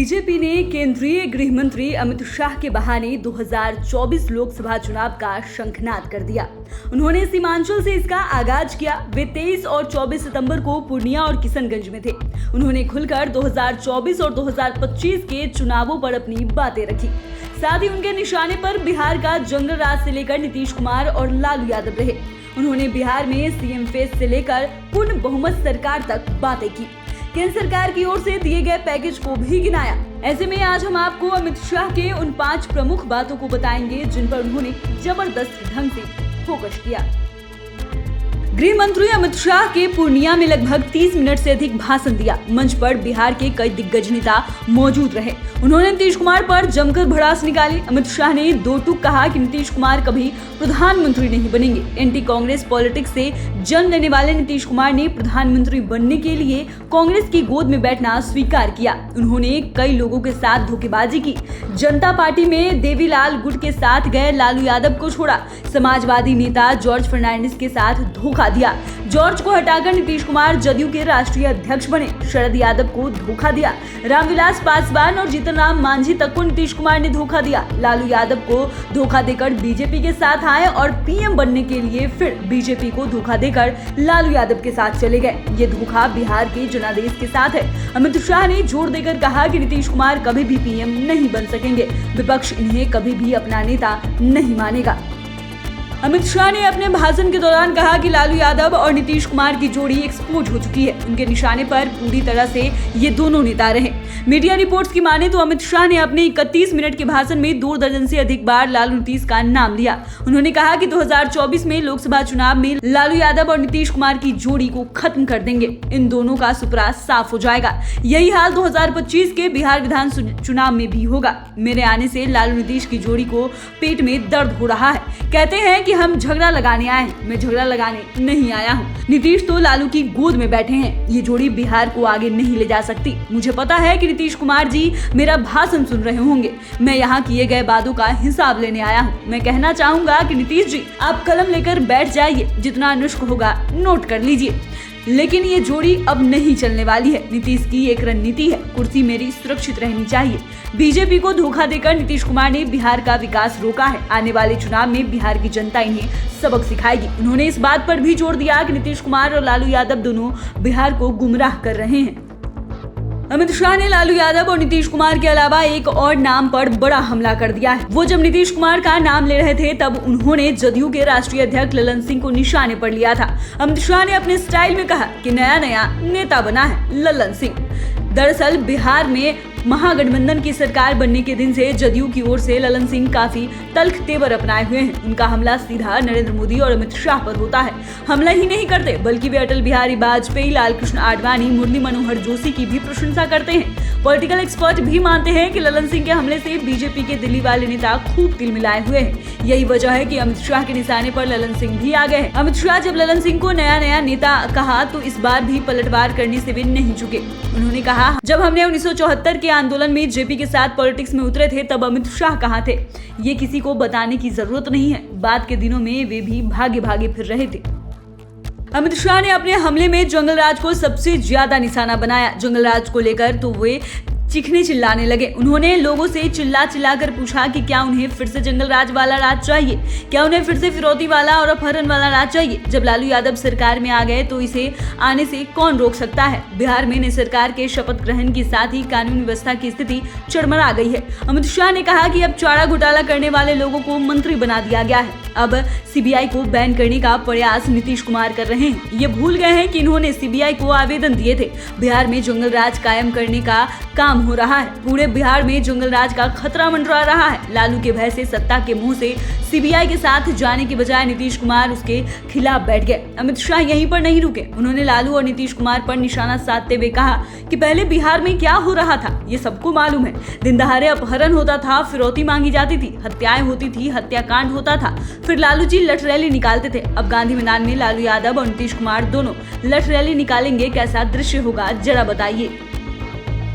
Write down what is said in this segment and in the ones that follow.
BJP ने केंद्रीय गृह मंत्री अमित शाह के बहाने 2024 लोकसभा चुनाव का शंखनाद कर दिया। उन्होंने सीमांचल से इसका आगाज किया। वे 23 और 24 सितंबर को पूर्णिया और किशनगंज में थे। उन्होंने खुलकर 2024 और 2025 के चुनावों पर अपनी बातें रखी। साथ ही उनके निशाने पर बिहार का जंगल राज से लेकर नीतीश कुमार और लालू यादव रहे। उन्होंने बिहार में सीएम फेस से लेकर पूर्ण बहुमत सरकार तक बातें की। केंद्र सरकार की ओर से दिए गए पैकेज को भी गिनाया। ऐसे में आज हम आपको अमित शाह के उन 5 प्रमुख बातों को बताएंगे जिन पर उन्होंने जबरदस्त ढंग से फोकस किया। गृह मंत्री अमित शाह के पूर्णिया में लगभग 30 मिनट से अधिक भाषण दिया। मंच पर बिहार के कई दिग्गज नेता मौजूद रहे। उन्होंने नीतीश कुमार पर जमकर भड़ास निकाली। अमित शाह ने दो टूक कहा कि नीतीश कुमार कभी प्रधानमंत्री नहीं बनेंगे। एंटी कांग्रेस पॉलिटिक्स से जन्म लेने वाले नीतीश कुमार ने प्रधानमंत्री बनने के लिए कांग्रेस की गोद में बैठना स्वीकार किया। उन्होंने कई लोगों के साथ धोखेबाजी की। जनता पार्टी में देवीलाल गुट के साथ गए लालू यादव को छोड़ा। समाजवादी नेता जॉर्ज फर्नांडिस के साथ धोखा दिया। जॉर्ज को हटाकर नीतीश कुमार जदयू के राष्ट्रीय अध्यक्ष बने। शरद यादव को धोखा दिया। रामविलास पासवान और जीतन राम मांझी तक को नीतीश कुमार ने धोखा दिया। लालू यादव को धोखा देकर बीजेपी के साथ आए और पीएम बनने के लिए फिर बीजेपी को धोखा देकर लालू यादव के साथ चले गए। ये धोखा बिहार के जनादेश के साथ है। अमित शाह ने जोर देकर कहा कि नीतीश कुमार कभी भी पीएम नहीं बन सकेंगे। विपक्ष इन्हें कभी भी अपना नेता नहीं मानेगा। अमित शाह ने अपने भाषण के दौरान कहा कि लालू यादव और नीतीश कुमार की जोड़ी एक्सपोज हो चुकी है। उनके निशाने पर पूरी तरह से ये दोनों नेता रहे। मीडिया रिपोर्ट्स की माने तो अमित शाह ने अपने 31 मिनट के भाषण में 2 दर्जन से अधिक बार लालू नीतीश का नाम लिया। उन्होंने कहा कि 2024 में लोकसभा चुनाव में लालू यादव और नीतीश कुमार की जोड़ी को खत्म कर देंगे। इन दोनों का सुपरा साफ हो जाएगा। यही हाल 2025 के बिहार विधान चुनाव में भी होगा। मेरे आने से लालू नीतीश की जोड़ी को पेट में दर्द हो रहा है। कहते हैं कि हम झगड़ा लगाने आए हैं। मैं झगड़ा लगाने नहीं आया हूँ। नीतीश तो लालू की गोद में बैठे हैं। ये जोड़ी बिहार को आगे नहीं ले जा सकती। मुझे पता है कि नीतीश कुमार जी मेरा भाषण सुन रहे होंगे। मैं यहाँ किए गए वादों का हिसाब लेने आया हूँ। मैं कहना चाहूंगा कि नीतीश जी आप कलम लेकर बैठ जाइए। जितना अनुष्क होगा नोट कर लीजिए। लेकिन ये जोड़ी अब नहीं चलने वाली है। नीतीश की एक रणनीति है, कुर्सी मेरी सुरक्षित रहनी चाहिए। बीजेपी को धोखा देकर नीतीश कुमार ने बिहार का विकास रोका है। आने वाले चुनाव में बिहार की जनता इन्हें सबक सिखाएगी। उन्होंने इस बात पर भी जोर दिया कि नीतीश कुमार और लालू यादव दोनों बिहार को गुमराह कर रहे हैं। अमित शाह ने लालू यादव और नीतीश कुमार के अलावा एक और नाम पर बड़ा हमला कर दिया है। वो जब नीतीश कुमार का नाम ले रहे थे तब उन्होंने जदयू के राष्ट्रीय अध्यक्ष ललन सिंह को निशाने पर लिया था। अमित शाह ने अपने स्टाइल में कहा कि नया नेता बना है ललन सिंह। दरअसल बिहार में महागठबंधन की सरकार बनने के दिन से जदयू की ओर से ललन सिंह काफी तल्ख तेवर अपनाए हुए हैं। उनका हमला सीधा नरेंद्र मोदी और अमित शाह पर होता है। हमला ही नहीं करते बल्कि वे अटल बिहारी वाजपेयी, लाल कृष्ण आडवाणी, मुरली मनोहर जोशी की भी प्रशंसा करते हैं। पॉलिटिकल एक्सपर्ट भी मानते हैं कि ललन सिंह के हमले से बीजेपी के दिल्ली वाले नेता खूब तिल मिलाए हुए हैं। यही वजह है कि अमित शाह के निशाने पर ललन सिंह भी आ गए हैं। अमित शाह जब ललन सिंह को नया नेता कहा तो इस बार भी पलटवार करने से वे नहीं चुके। उन्होंने कहा, जब हमने 1974 के आंदोलन में जेपी के साथ पॉलिटिक्स में उतरे थे तब अमित शाह कहाँ थे? ये किसी को बताने की जरूरत नहीं है। बाद के दिनों में वे भी भागे फिर रहे थे। अमित शाह ने अपने हमले में जंगल राज को सबसे ज्यादा निशाना बनाया। जंगल राज को लेकर तो वे चीखने चिल्लाने लगे। उन्होंने लोगों से चिल्ला कर पूछा कि क्या उन्हें फिर से जंगल राज वाला राज चाहिए, क्या उन्हें फिर से फिरौती वाला और अपहरण वाला राज चाहिए। जब लालू यादव सरकार में आ गए तो इसे आने से कौन रोक सकता है। बिहार में नई सरकार के शपथ ग्रहण के साथ ही कानून व्यवस्था की स्थिति चरमरा गई है। अमित शाह ने कहा कि अब चारा घोटाला करने वाले लोगों को मंत्री बना दिया गया है। अब सीबीआई को बैन करने का प्रयास नीतीश कुमार कर रहे हैं। ये भूल गए हैं कि इन्होंने सीबीआई को आवेदन दिए थे। बिहार में जंगल राज कायम करने का काम हो रहा है। पूरे बिहार में जंगल राज का खतरा मंडरा रहा है। लालू के भय से सत्ता के मुंह से सीबीआई के साथ जाने के बजाय नीतीश कुमार उसके खिलाफ बैठ गए। अमित शाह यहीं पर नहीं रुके। उन्होंने लालू और नीतीश कुमार पर निशाना साधते हुए कहा कि पहले बिहार में क्या हो रहा था ये सबको मालूम है। दिन दहाड़े अपहरण होता था, फिरौती मांगी जाती थी, हत्याएं होती थी, हत्याकांड होता था, फिर लालू जी लठ रैली निकालते थे। अब गांधी मैदान में लालू यादव और नीतीश कुमार दोनों लठ रैली निकालेंगे। कैसा दृश्य होगा जरा बताइए।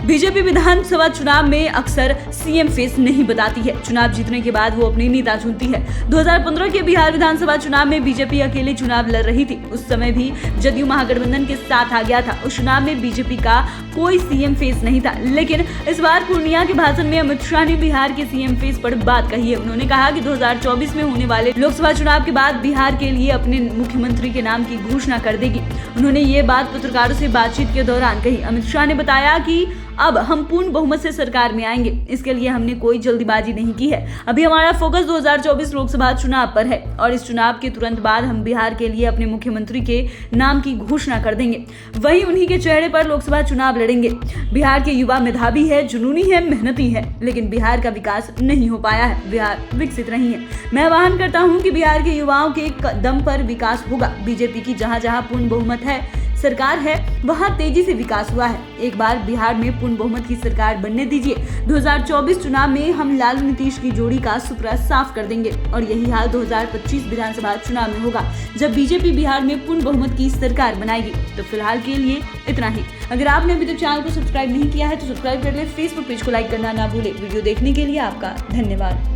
बीजेपी विधानसभा चुनाव में अक्सर सीएम फेस नहीं बताती है। चुनाव जीतने के बाद वो अपनी नेता चुनती है। 2015 के बिहार विधानसभा चुनाव में बीजेपी अकेले चुनाव लड़ रही थी। उस समय भी जदयू महागठबंधन के साथ आ गया था। उस चुनाव में बीजेपी का कोई सीएम फेस नहीं था, लेकिन इस बार पूर्णिया के भाषण में अमित शाह ने बिहार के सीएम फेस पर बात कही है। उन्होंने कहा कि 2024 में होने वाले लोकसभा चुनाव के बाद बिहार के लिए अपने मुख्यमंत्री के नाम की घोषणा कर देगी। उन्होंने ये बात पत्रकारों से बातचीत के दौरान कही। अमित शाह ने बताया कि अब हम पूर्ण बहुमत से सरकार में आएंगे। इसके लिए हमने कोई जल्दीबाजी नहीं की है। अभी हमारा फोकस 2024 लोकसभा चुनाव पर है और इस चुनाव के तुरंत बाद हम बिहार के लिए अपने मुख्यमंत्री के नाम की घोषणा कर देंगे। वहीं उन्हीं के चेहरे पर लोकसभा चुनाव लड़ेंगे। बिहार के युवा मेधावी है, जुनूनी है, मेहनती है, लेकिन बिहार का विकास नहीं हो पाया है। बिहार विकसित नहीं है। मैं आह्वान करता हूँ कि बिहार के युवाओं के दम पर विकास होगा। बीजेपी की जहाँ जहाँ पूर्ण बहुमत है सरकार है, वहां तेजी से विकास हुआ है। एक बार बिहार में पूर्ण बहुमत की सरकार बनने दीजिए। 2024 चुनाव में हम लालू नीतीश की जोड़ी का सुपड़ा साफ कर देंगे और यही हाल 2025 विधानसभा चुनाव में होगा, जब बीजेपी बिहार में पूर्ण बहुमत की सरकार बनाएगी। तो फिलहाल के लिए इतना ही। अगर आपने अभी तक चैनल को सब्सक्राइब नहीं किया है तो सब्सक्राइब कर ले। फेसबुक पेज को लाइक करना ना भूले। वीडियो देखने के लिए आपका धन्यवाद।